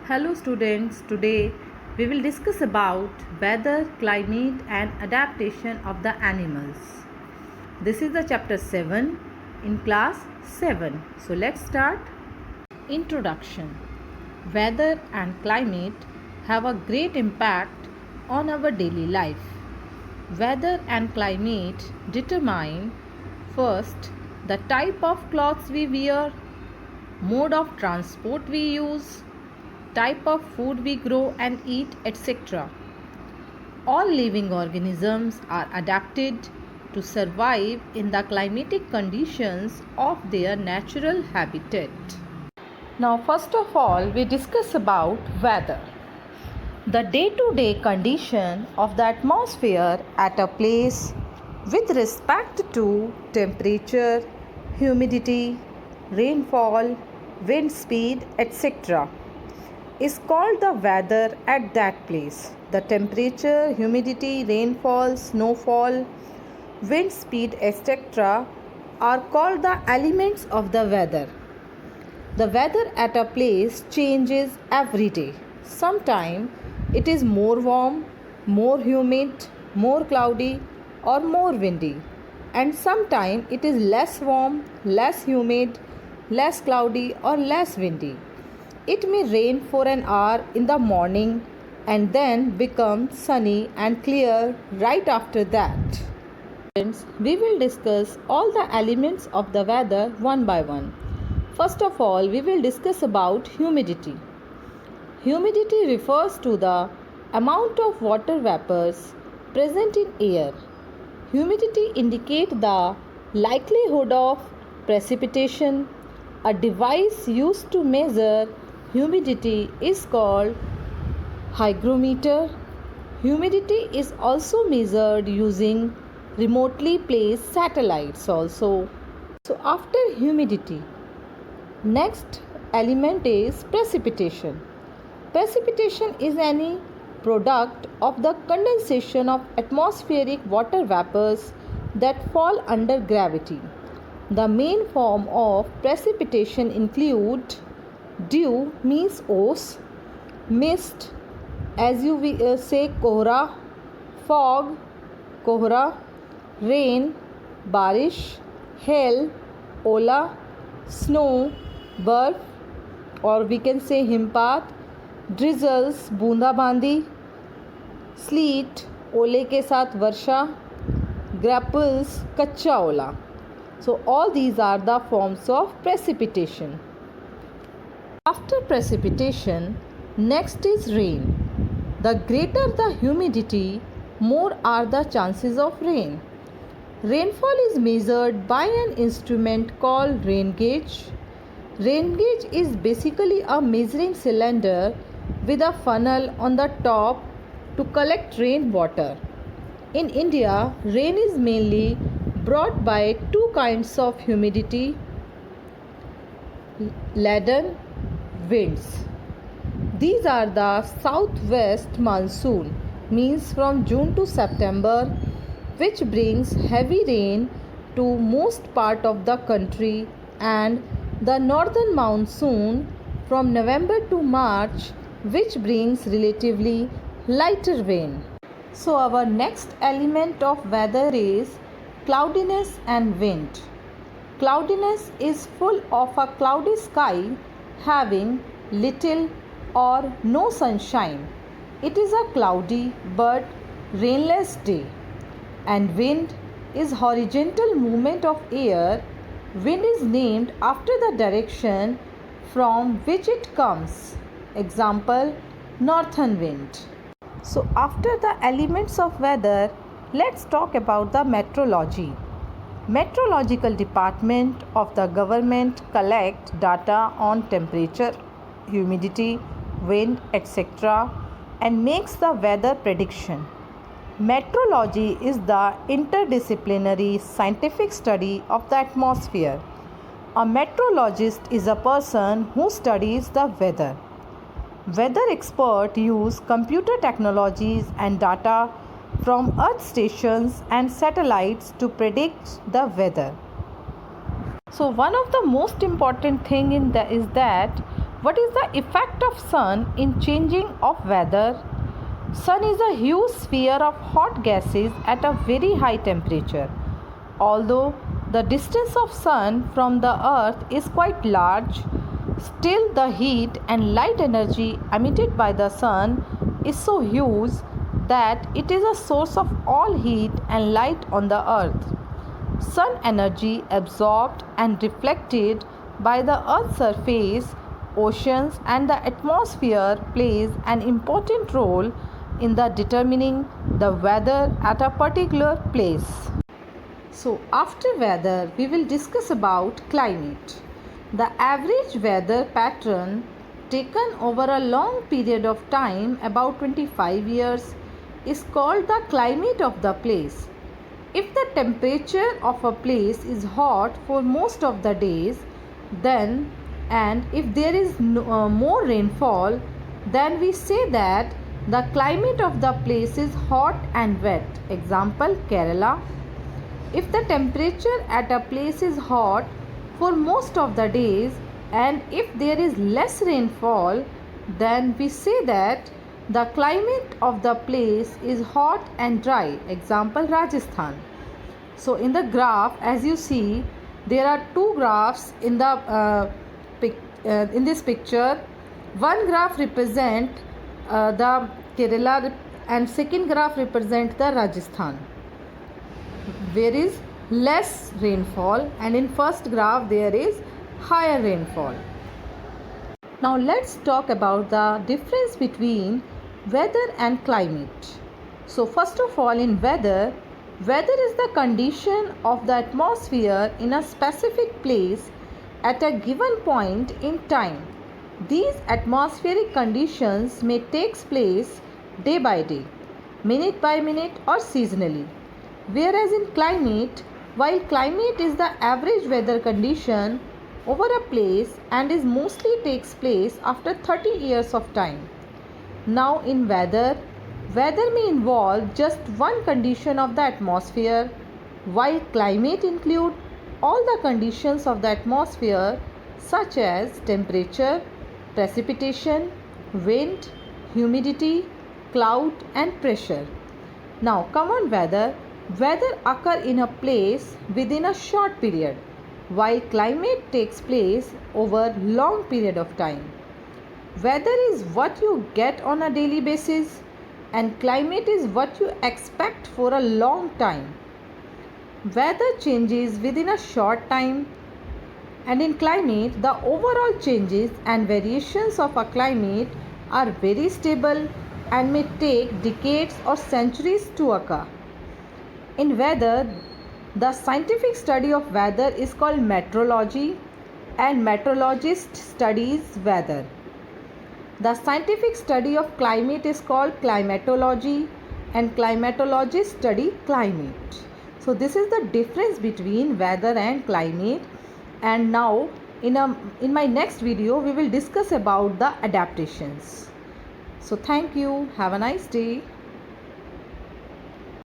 Hello students, today we will discuss about weather, climate and adaptation of the animals. This is the chapter 7 in class 7. So let's start. Introduction. Weather and climate have a great impact on our daily life. Weather and climate determine first the type of clothes we wear, mode of transport we use, type of food we grow and eat, etc. All living organisms are adapted to survive in the climatic conditions of their natural habitat. Now, first of all, we discuss about weather. The day-to-day condition of the atmosphere at a place with respect to temperature, humidity, rainfall, wind speed, etc. is called the weather at that place. The temperature, humidity, rainfall, snowfall, wind speed, etc. are called the elements of the weather. The weather at a place changes every day. Sometimes it is more warm, more humid, more cloudy, or more windy. And sometimes it is less warm, less humid, less cloudy, or less windy. It may rain for an hour in the morning and then become sunny and clear right after that. Friends, we will discuss all the elements of the weather one by one. First of all, we will discuss about humidity. Humidity refers to the amount of water vapors present in air. Humidity indicates the likelihood of precipitation. A device used to measure humidity is called hygrometer. Humidity is also measured using remotely placed satellites also. So after humidity, next element is precipitation. Precipitation is any product of the condensation of atmospheric water vapors that fall under gravity. The main form of precipitation include dew means oss, mist as you say kohra, fog, kohra, rain, barish, hail, ola, snow, barf or we can say himpat, drizzles, बूंदाबांदी, sleet, ओले के साथ वर्षा, grapples, कच्चा ओला. So all these are the forms of precipitation. After precipitation, next is rain. The greater the humidity, more are the chances of rain. Rainfall is measured by an instrument called rain gauge. Rain gauge is basically a measuring cylinder with a funnel on the top to collect rain water. In India, rain is mainly brought by two kinds of humidity, laden winds. These are the southwest monsoon, means from June to September, which brings heavy rain to most part of the country, and the northern monsoon from November to March, which brings relatively lighter rain. So our next element of weather is cloudiness and wind. Cloudiness is full of a cloudy sky having little or no sunshine. It is a cloudy but rainless day. And wind is horizontal movement of air. Wind is named after the direction from which it comes. Example, northern wind. So after the elements of weather, let's talk about the meteorology. Meteorological department of the government collect data on temperature, humidity, wind, etc. and makes the weather prediction. Meteorology is the interdisciplinary scientific study of the atmosphere. A meteorologist is a person who studies the weather. Weather experts use computer technologies and data from earth stations and satellites to predict the weather. So one of the most important thing is that What is the effect of sun in changing of weather? Sun is a huge sphere of hot gases at a very high temperature. Although the distance of sun from the earth is quite large, still the heat and light energy emitted by the sun is so huge that it is a source of all heat and light on the earth. Sun energy absorbed and reflected by the earth's surface, oceans and the atmosphere plays an important role in the determining the weather at a particular place. So after weather we will discuss about climate. The average weather pattern taken over a long period of time, about 25 years, is called the climate of the place. If the temperature of a place is hot for most of the days, then and if there is more rainfall, then we say that the climate of the place is hot and wet. Example, Kerala. If the temperature at a place is hot for most of the days and if there is less rainfall, then we say that the climate of the place is hot and dry. Example, Rajasthan. So in the graph, as you see, there are two graphs in this picture. One graph represent the Kerala and second graph represent the Rajasthan. There is less rainfall and in first graph there is higher rainfall. Now let's talk about the difference between weather and climate. So first of all, in weather is the condition of the atmosphere in a specific place at a given point in time. These atmospheric conditions may take place day by day, minute by minute or seasonally. Whereas in climate, while climate is the average weather condition over a place and is mostly takes place after 30 years of time. Now in weather may involve just one condition of the atmosphere, while climate include all the conditions of the atmosphere such as temperature, precipitation, wind, humidity, cloud and pressure. Now come on weather. Weather occur in a place within a short period, while climate takes place over long period of time. Weather is what you get on a daily basis and climate is what you expect for a long time. Weather changes within a short time and in climate the overall changes and variations of a climate are very stable and may take decades or centuries to occur. In weather, the scientific study of weather is called meteorology and meteorologist studies weather. The scientific study of climate is called climatology and climatologists study climate. So this is the difference between weather and climate. And now in my next video we will discuss about the adaptations. So thank you. Have a nice day.